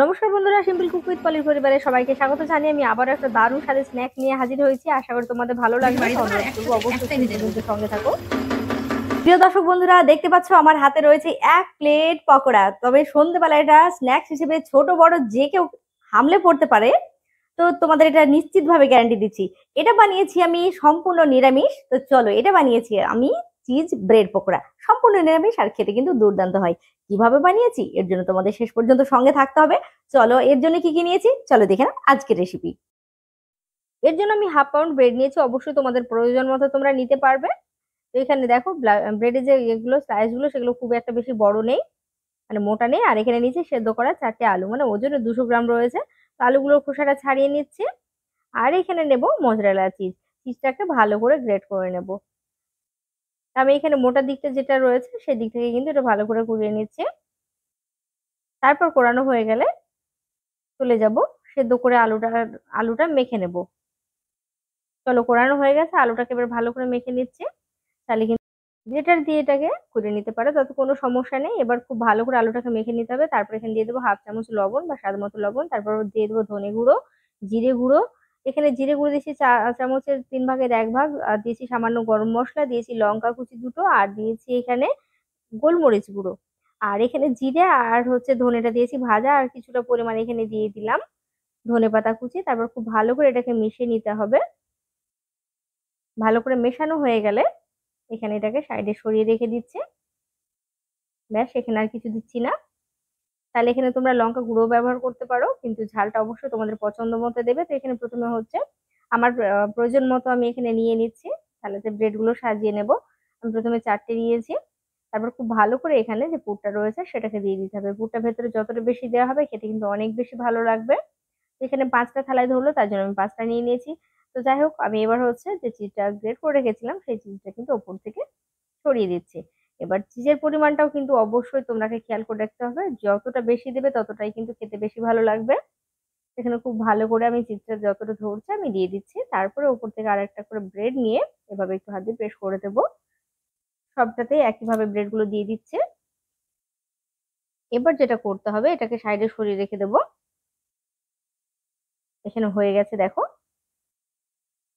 নমস্কার বন্ধুরা, simple cook with পলির পরিবারে সবাইকে স্বাগত জানিয়ে আমি আবার একটা দারুণ স্বাদের স্ন্যাক নিয়ে হাজির হয়েছি। আশা করি তোমাদের ভালো লাগবে। অনুরোধ করবো অবশ্যই কিন্তু সঙ্গে থাকো। প্রিয় দর্শক বন্ধুরা, দেখতে পাচ্ছ আমার হাতে রয়েছে 1 প্লেট পকোড়া। তবে সন্ধ্যেবেলা এটা স্ন্যাক্স হিসেবে ছোট বড় যে কেউ হামলে পড়তে পারে, তো তোমাদের এটা নিশ্চিত ভাবে গ্যারান্টি দিচ্ছি। এটা বানিয়েছি আমি সম্পূর্ণ নিরামিষ। তো চলো, এটা বানিয়েছি আমি চিজ ব্রেড পকোড়া, সম্পূর্ণ নিরামিষ আর খেতে কিন্তু দুর্দান্ত হয়। কিভাবে বানিয়েছি এর জন্য তোমাদের শেষ পর্যন্ত সঙ্গে থাকতে হবে। চলো, এর জন্য কি কি নিয়েছি চলো দেখে নাও আজকের রেসিপি। এর জন্য আমি হাফ পাউন্ড ব্রেড নিয়েছি, অবশ্যই তোমাদের প্রয়োজন মতো তোমরা নিতে পারবে। তো এখানে দেখো ব্রেডের যে এগুলো স্লাইস গুলো সেগুলো খুব একটা বেশি বড় নেই, মানে মোটা নেই। আর এখানে নিচে সেদ্ধ করা 4টে আলু, মানে ওজনে 200 গ্রাম রয়েছে। তো আলুগুলোর খোসাটা ছাড়িয়ে নিচ্ছি। আর এখানে নেব মোজারেলা চিজ। চিজটাকে ভালো করে গ্রেট করে নেব। আমি এখানে মোটা দিকটা যেটা রয়েছে সেই দিক থেকে কিন্তু এটা ভালো করে কুড়িয়ে নিচ্ছি। তারপর কোরানো হয়ে গেলে চলে যাব সেদ্ধ করে আলুটা মেখে নেব। চলো, কোরানো হয়ে গেছে, আলুটাকে এবার ভালো করে মেখে নিচ্ছি। তাহলে কিন্তু গ্রেটার দিয়ে এটাকে করে নিতে পারো, তাতে কোনো সমস্যা নেই। এবার খুব ভালো করে আলুটাকে মেখে নিতে হবে। তারপর এখানে দিয়ে দেবো হাফ চামচ লবণ বা স্বাদ মতো লবণ। তারপর দিয়ে দেবো ধনে গুঁড়ো, জিরে গুঁড়ো। এখানে জিরে গুঁড়ো দিয়েছি চা চামচের 3 ভাগের 1 ভাগ। আর দিয়েছি সামান্য গরম মশলা, দিয়েছি লঙ্কা কুচি দুটো, আর দিয়েছি এখানে গোলমরিচ গুঁড়ো। আর এখানে জিরে আর ধনেটা দিয়েছি ভাজা, আর কিছুটা পরিমাণ এখানে দিয়ে দিলাম ধনেপাতা কুচি। তারপর খুব ভালো করে এটাকে মিশিয়ে নিতে হবে। ভালো করে মেশানো হয়ে গেলে এখানে এটাকে সাইডে সরিয়ে রেখে দিচ্ছি। ব্যাস, এখানে আর কিছু দিচ্ছি না। তাহলে এখানে তোমরা লঙ্কা গুঁড়ো ব্যবহার করতে পারো, কিন্তু ঝালটা অবশ্যই তোমাদের পছন্দ মতো দেবে। তো এখানে প্রথমে আমার প্রয়োজন মতো আমি এখানে নিয়ে নিচ্ছি। তাহলে ব্রেড গুলো সাজিয়ে নেব। আমি প্রথমে 4টে নিয়েছি। তারপর খুব ভালো করে এখানে যে পুরটা রয়েছে সেটাকে দিয়ে দিতে হবে। পুরটা ভেতরে যতটা বেশি দেওয়া হবে খেতে কিন্তু অনেক বেশি ভালো লাগবে। এখানে 5টা থালায় ধরলো, তার জন্য আমি 5টা নিয়ে নিয়েছি। তো যাই হোক, আমি এবার যে চিজটা গ্রেট করে রেখেছিলাম সেই চিজটা কিন্তু ওপর থেকে ছড়িয়ে দিচ্ছি। এবার চিজের পরিমাণটাও কিন্তু অবশ্যই তোমাকে খেয়াল করে রাখতে হবে, যতটা বেশি দেবে ততটাই কিন্তু খেতে বেশি ভালো লাগবে। এখানে খুব ভালো করে আমি চিজটা যতটা ধরছে আমি দিয়ে দিচ্ছি। তারপরে ওপর থেকে আরেকটা করে ব্রেড নিয়ে এভাবে একটু হাত দিয়ে প্রেস করে দেবো। সবটাতেই একইভাবে ব্রেড গুলো দিয়ে দিচ্ছে। এবার যেটা করতে হবে, এটাকে সাইডে সরিয়ে রেখে দেবো। এখানে হয়ে গেছে দেখো।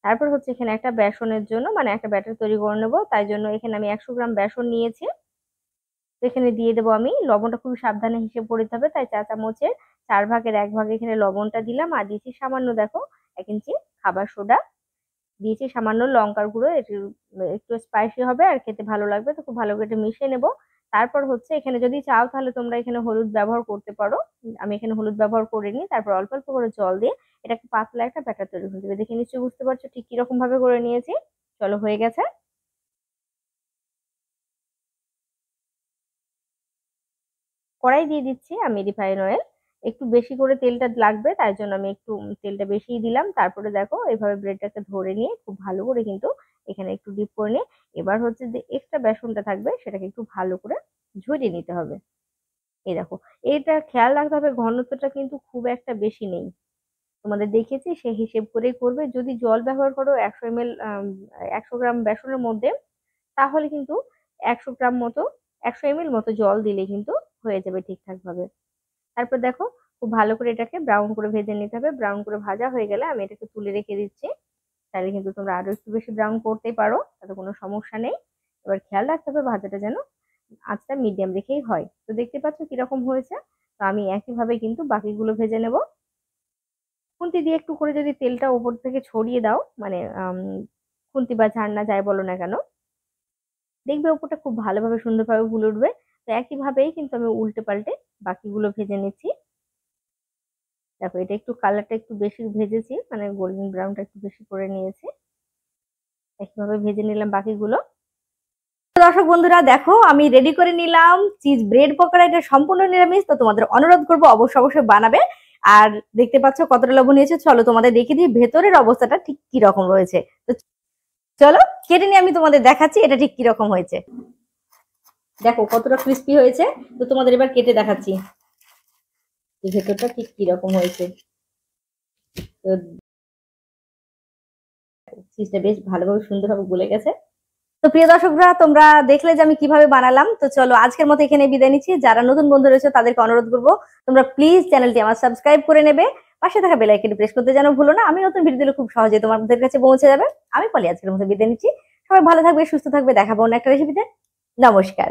তারপর এখানে একটা বেসনের জন্য মানে একটা ব্যাটার তৈরি করে নেবো। তাই জন্য এখানে আমি 100 গ্রাম বেসন নিয়েছি। তো এখানে দিয়ে দেবো আমি লবণটা খুব সাবধানে হিসেব করে দিতে হবে, তাই চা চামচের 4 ভাগের 1 ভাগ এখানে লবণটা দিলাম। আর দিয়েছি সামান্য দেখো 1 ইঞ্চি খাবার সোডা। দিয়েছি সামান্য লঙ্কার গুঁড়ো, একটু একটু স্পাইসি হবে আর খেতে ভালো লাগবে। তো খুব ভালো করে এটা মিশিয়ে নেব। তারপর এখানে যদি চাও তাহলে তোমরা এখানে হলুদ ব্যবহার করতে পারো। আমি এখানে হলুদ ব্যবহার করিনি। তারপর অল্প অল্প করে জল দিয়ে এটাকে পাতলা একটা ব্যাটার তৈরি করে দেবে। দেখে নিশ্চয়ই বুঝতে পারছো ঠিক কিরকম ভাবে করে নিয়েছি। চলো, হয়ে গেছে। কড়াই দিয়ে দিচ্ছি আমি রিফাইন অয়েল। একটু বেশি করে তেলটা লাগবে, তাই জন্য আমি একটু তেলটা বেশিই দিলাম। তারপরে দেখো এভাবে ব্রেডটাকে ধরে নিয়ে খুব ভালো করে কিন্তু এখানে একটু ডিপ করে নিয়ে এবার যে এক্সট্রা বেসনটা থাকবে সেটাকে একটু ভালো করে ঝরিয়ে নিতে হবে। এই দেখো, এটা খেয়াল রাখতে হবে ঘনত্বটা কিন্তু খুব একটা বেশি নেই। তোমাদের দেখেছি সেই হিসেব করেই করবে। যদি জল ব্যবহার করো 100 ml 100 গ্রাম বেসনের মধ্যে, তাহলে কিন্তু 100 গ্রাম মতো 100 ml মতো জল দিলে কিন্তু হয়ে যাবে ঠিকঠাক ভাবে। তারপর দেখো খুব ভালো করে এটাকে ব্রাউন করে ভেজে নিতে হবে। ব্রাউন করে ভাজা হয়ে গেলে আমি এটাকে তুলে রেখে দিচ্ছি। তাহলে কিন্তু তোমরা আরো একটু বেশি ব্রাউন করতেই পারো, তাতে কোনো সমস্যা নেই। এবার খেয়াল রাখতে হবে ভাজাটা যেন আঁচটা মিডিয়াম রেখেই হয়। তো দেখতে পাচ্ছ কিরকম হয়েছে। তো আমি একইভাবে কিন্তু বাকিগুলো ভেজে নেব। খুন্তি দিয়ে একটু করে যদি তেলটা উপর থেকে ছড়িয়ে দাও, মানে খুন্তি বা ঝান্না যাই বলো না কেন, দেখবে উপরটা খুব ভালোভাবে সুন্দরভাবে ফুলে উঠবে। তো একইভাবেই কিন্তু আমি উল্টে পাল্টে বাকিগুলো ভেজে নিচ্ছি। দেখো, এটা একটু কালারটা একটু বেশি ভেজেছি, মানে গোল্ডেন ব্রাউনটা একটু বেশি করে নিয়েছি। একইভাবে ভেজে নিলাম বাকিগুলো। দর্শক বন্ধুরা, দেখো আমি রেডি করে নিলাম চিজ ব্রেড পকোড়া। এটা সম্পূর্ণ নিরামিষ, তো তোমাদের অনুরোধ করবো অবশ্যই অবশ্যই বানাবে। আর দেখতে পাচ্ছ কতটা লবণ নিয়েছে, চলো তোমাদের দেখিয়ে দিই ভেতরের অবস্থাটা ঠিক কি রকম রয়েছে। তো চলো কেটে নিয়ে আমি তোমাদের দেখাচ্ছি এটা ঠিক কি রকম হয়েছে। দেখো কতটা ক্রিস্পি হয়েছে। তো তোমাদের এবার কেটে দেখাচ্ছি ভেতরটা ঠিক কি রকম হয়েছে। তো চিজটা বেশ ভালোভাবে সুন্দরভাবে গলে গেছে। তো প্রিয় দর্শকরা, তোমরা দেখলে যে আমি কিভাবে বানালাম। তো চলো আজকের মতো এখানে বিদায় নিচ্ছি। যারা নতুন বন্ধু রয়েছে তাদেরকে অনুরোধ করবো তোমরা প্লিজ চ্যানেলটি আমার সাবস্ক্রাইব করে নেবে, পাশে থাকা বেল আইকনটি প্রেস করতে যেন ভুলো না। আমি নতুন ভিডিও দিলে খুব সহজেই তোমাদের কাছে পৌঁছে যাবে। আমি পলি আজকের মতো বিদায় নিচ্ছি। সবাই ভালো থাকবে, সুস্থ থাকবে, দেখাবো অন্য একটা রেসিপিতে। নমস্কার।